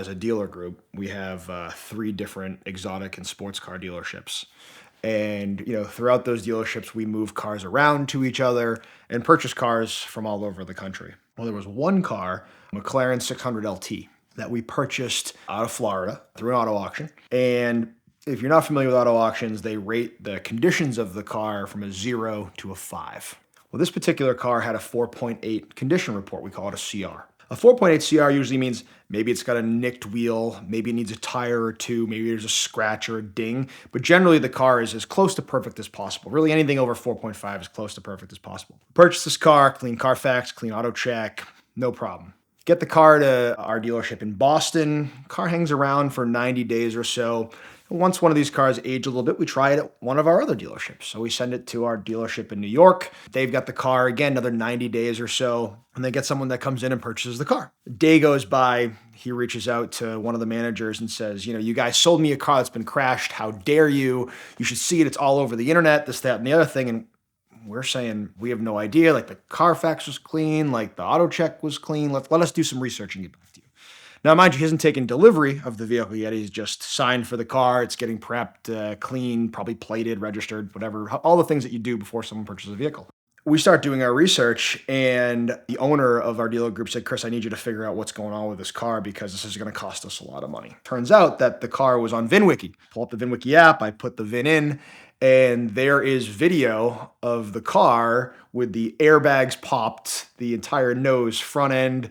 as a dealer group, we have 3 different exotic and sports car dealerships. And, throughout those dealerships, we move cars around to each other and purchase cars from all over the country. Well, there was one car, McLaren 600 LT, that we purchased out of Florida through an auto auction. And if you're not familiar with auto auctions, they rate the conditions of the car from a 0 to a 5. Well, this particular car had a 4.8 condition report. We call it a CR. A 4.8 CR usually means maybe it's got a nicked wheel, maybe it needs a tire or two, maybe there's a scratch or a ding, but generally the car is as close to perfect as possible. Really anything over 4.5 is close to perfect as possible. Purchase this car, clean Carfax, clean auto check, no problem. Get the car to our dealership in Boston. Car hangs around for 90 days or so. Once one of these cars age a little bit, we try it at one of our other dealerships. So we send it to our dealership in New York. They've got the car, again, another 90 days or so, and they get someone that comes in and purchases the car. A day goes by, he reaches out to one of the managers and says, you guys sold me a car that's been crashed. How dare you? You should see it. It's all over the internet, this, that, and the other thing. And we're saying, we have no idea. Like the Carfax was clean, like the auto check was clean. Let us do some research and get back to you. Now, mind you, he hasn't taken delivery of the vehicle yet. He's just signed for the car. It's getting prepped, clean, probably plated, registered, whatever, all the things that you do before someone purchases a vehicle. We start doing our research, and the owner of our dealer group said, Chris, I need you to figure out what's going on with this car because this is going to cost us a lot of money. Turns out that the car was on VINwiki. Pull up the VINwiki app, I put the VIN in, and there is video of the car with the airbags popped, the entire nose, front end,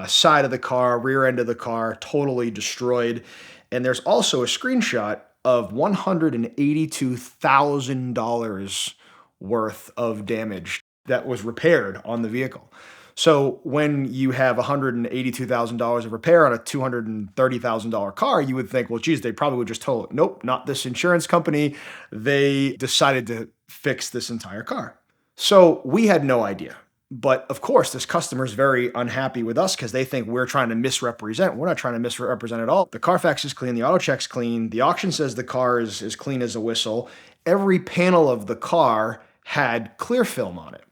side of the car, rear end of the car, totally destroyed. And there's also a screenshot of $182,000 worth of damage that was repaired on the vehicle. So when you have $182,000 of repair on a $230,000 car, you would think, well, geez, they probably would just total it. Nope, not this insurance company. They decided to fix this entire car. So we had no idea. But of course, this customer is very unhappy with us because they think we're trying to misrepresent. We're not trying to misrepresent at all. The Carfax is clean. The auto check's clean. The auction says the car is as clean as a whistle. Every panel of the car had clear film on it.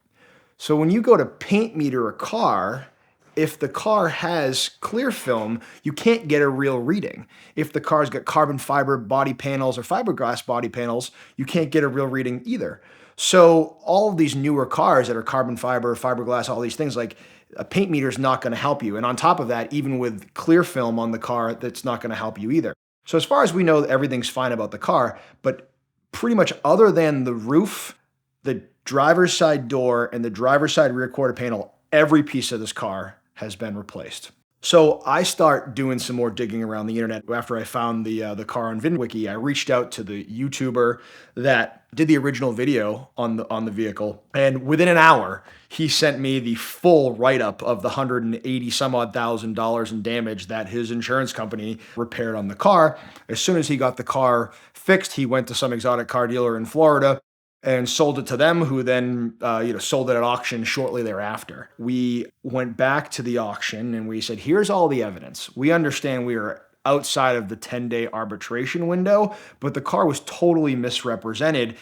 So when you go to paint meter a car, if the car has clear film, you can't get a real reading. If the car's got carbon fiber body panels or fiberglass body panels, you can't get a real reading either. So all of these newer cars that are carbon fiber, fiberglass, all these things, like a paint meter is not going to help you. And on top of that, even with clear film on the car, that's not going to help you either. So as far as we know, everything's fine about the car, but pretty much other than the roof, the driver's side door, and the driver's side rear quarter panel, every piece of this car has been replaced. So I start doing some more digging around the internet. After I found the car on VINwiki, I reached out to the YouTuber that did the original video on the vehicle, and within an hour, he sent me the full write-up of the $180 some odd thousand in damage that his insurance company repaired on the car. As soon as he got the car fixed, he went to some exotic car dealer in Florida and sold it to them, who then sold it at auction shortly thereafter. We went back to the auction and we said, here's all the evidence. We understand we are outside of the 10-day arbitration window, but the car was totally misrepresented,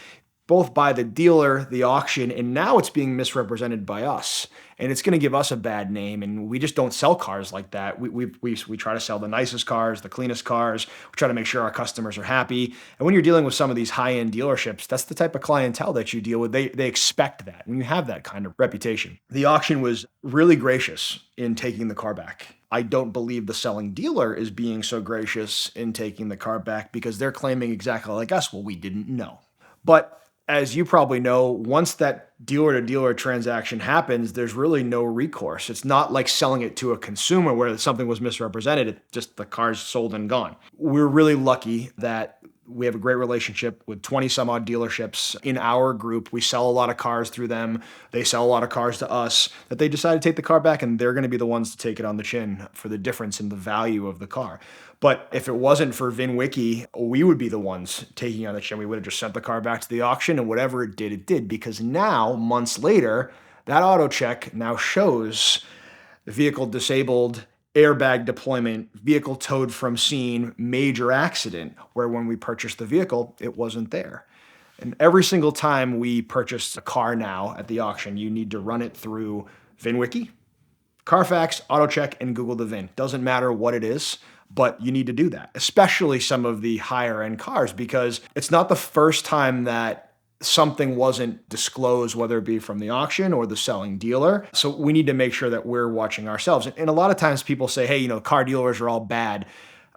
both by the dealer, the auction, and now it's being misrepresented by us. And it's going to give us a bad name, and we just don't sell cars like that. We try to sell the nicest cars, the cleanest cars. We try to make sure our customers are happy. And when you're dealing with some of these high-end dealerships, that's the type of clientele that you deal with. They expect that, and you have that kind of reputation. The auction was really gracious in taking the car back. I don't believe the selling dealer is being so gracious in taking the car back because they're claiming exactly like us, well, we didn't know. But as you probably know, once that dealer-to-dealer transaction happens, there's really no recourse. It's not like selling it to a consumer where something was misrepresented. It's just the car's sold and gone. We're really lucky that we have a great relationship with 20 some odd dealerships in our group. We sell a lot of cars through them. They sell a lot of cars to us, that they decide to take the car back, and they're going to be the ones to take it on the chin for the difference in the value of the car. But if it wasn't for VINwiki, we would be the ones taking on the chin. We would have just sent the car back to the auction, and whatever it did, because now, months later, that auto check now shows the vehicle disabled, airbag deployment, vehicle towed from scene, major accident, where when we purchased the vehicle, it wasn't there. And every single time we purchase a car now at the auction, you need to run it through VINwiki, Carfax, AutoCheck, and Google the VIN. Doesn't matter what it is, but you need to do that, especially some of the higher end cars, because it's not the first time that something wasn't disclosed, whether it be from the auction or the selling dealer. So we need to make sure that we're watching ourselves. And a lot of times people say, hey, car dealers are all bad.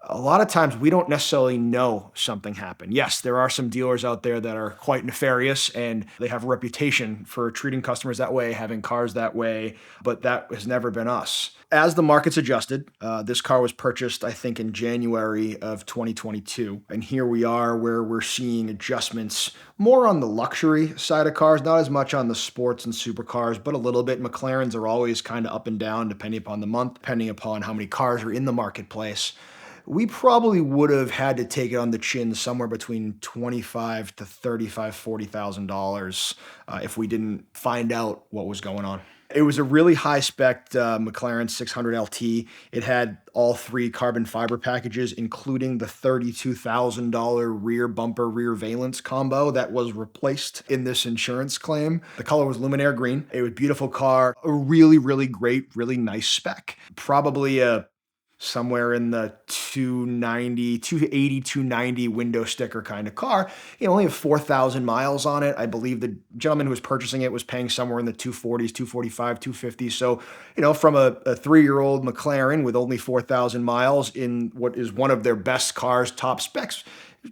A lot of times we don't necessarily know something happened. Yes, there are some dealers out there that are quite nefarious and they have a reputation for treating customers that way, having cars that way, but that has never been us. As the market's adjusted, this car was purchased, I think, in January of 2022. And here we are where we're seeing adjustments more on the luxury side of cars, not as much on the sports and supercars, but a little bit. McLarens are always kind of up and down depending upon the month, depending upon how many cars are in the marketplace. We probably would have had to take it on the chin somewhere between $25,000 to $35,000, $40,000 if we didn't find out what was going on. It was a really high-spec McLaren 600 LT. It had all 3 carbon fiber packages, including the $32,000 rear bumper, rear valence combo that was replaced in this insurance claim. The color was luminaire green. It was a beautiful car, a really, really great, really nice spec. Probably somewhere in the 280, 290 window sticker kind of car. It only have 4,000 miles on it. I believe the gentleman who was purchasing it was paying somewhere in the 240s, 245, 250. So, from a 3-year-old McLaren with only 4,000 miles in what is one of their best cars, top specs,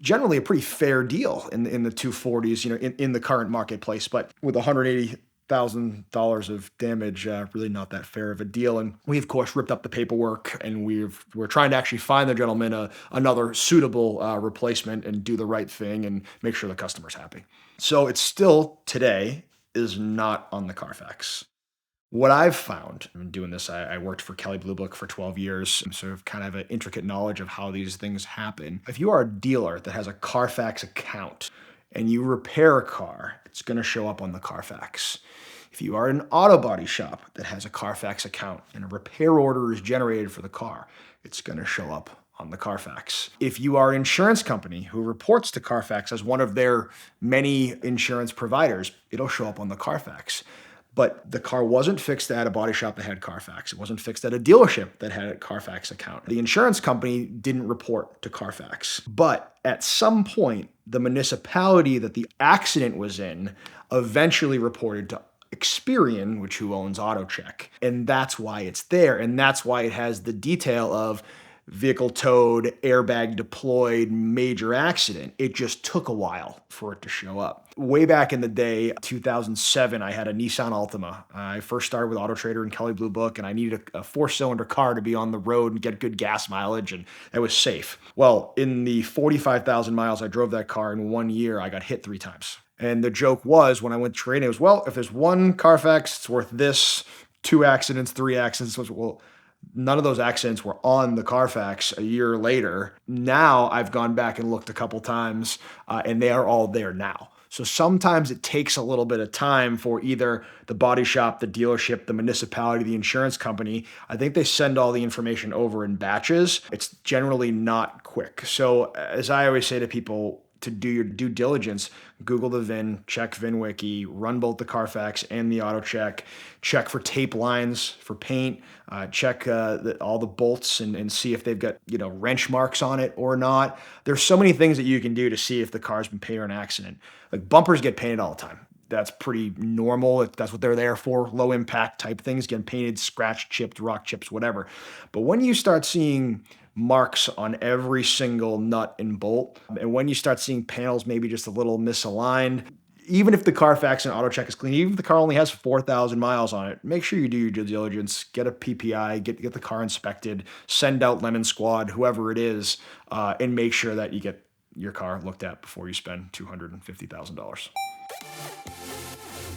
generally a pretty fair deal in the 240s, in the current marketplace. But with $180,000 of damage, really not that fair of a deal. And we, of course, ripped up the paperwork, and we're trying to actually find the gentleman another suitable replacement and do the right thing and make sure the customer's happy. So it still, today, is not on the Carfax. What I've found, I've been doing this, I worked for Kelley Blue Book for 12 years, so I have kind of an intricate knowledge of how these things happen. If you are a dealer that has a Carfax account and you repair a car, it's going to show up on the Carfax. If you are an auto body shop that has a Carfax account and a repair order is generated for the car, it's going to show up on the Carfax. If you are an insurance company who reports to Carfax as one of their many insurance providers, it'll show up on the Carfax. But the car wasn't fixed at a body shop that had Carfax. It wasn't fixed at a dealership that had a Carfax account. The insurance company didn't report to Carfax. But at some point, the municipality that the accident was in eventually reported to Experian, who owns AutoCheck. And that's why it's there. And that's why it has the detail of vehicle towed, airbag deployed, major accident. It just took a while for it to show up. Way back in the day, 2007, I had a Nissan Altima. I first started with AutoTrader and Kelley Blue Book, and I needed a 4-cylinder car to be on the road and get good gas mileage, and it was safe. Well, in the 45,000 miles I drove that car in 1 year, I got hit 3 times. And the joke was, when I went trading, it was, well, if there's one Carfax, it's worth this, 2 accidents, 3 accidents. Well, none of those accidents were on the Carfax a year later. Now I've gone back and looked a couple times, and they are all there now. So sometimes it takes a little bit of time for either the body shop, the dealership, the municipality, the insurance company. I think they send all the information over in batches. It's generally not quick. So as I always say to people, to do your due diligence, Google the VIN, check VINwiki, run both the Carfax and the AutoCheck, check for tape lines for paint, check all the bolts and see if they've got wrench marks on it or not. There's so many things that you can do to see if the car's been painted or an accident. Like bumpers get painted all the time. That's pretty normal. That's what they're there for. Low impact type things, getting painted, scratched, chipped, rock chips, whatever. But when you start seeing marks on every single nut and bolt, and when you start seeing panels maybe just a little misaligned, even if the Carfax and AutoCheck is clean, even if the car only has 4,000 miles on it, make sure you do your due diligence, get a PPI, get the car inspected, send out Lemon Squad, whoever it is, and make sure that you get your car looked at before you spend $250,000.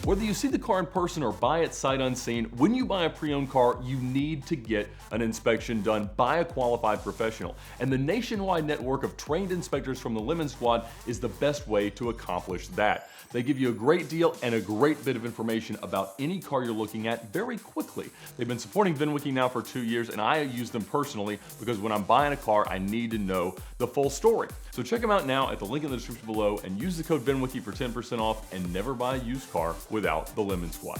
Whether you see the car in person or buy it sight unseen, when you buy a pre-owned car, you need to get an inspection done by a qualified professional. And the nationwide network of trained inspectors from the Lemon Squad is the best way to accomplish that. They give you a great deal and a great bit of information about any car you're looking at very quickly. They've been supporting VINwiki now for 2 years, and I use them personally because when I'm buying a car, I need to know the full story. So check them out now at the link in the description below and use the code VINwiki for 10% off, and never buy a used car without the Lemon Squad.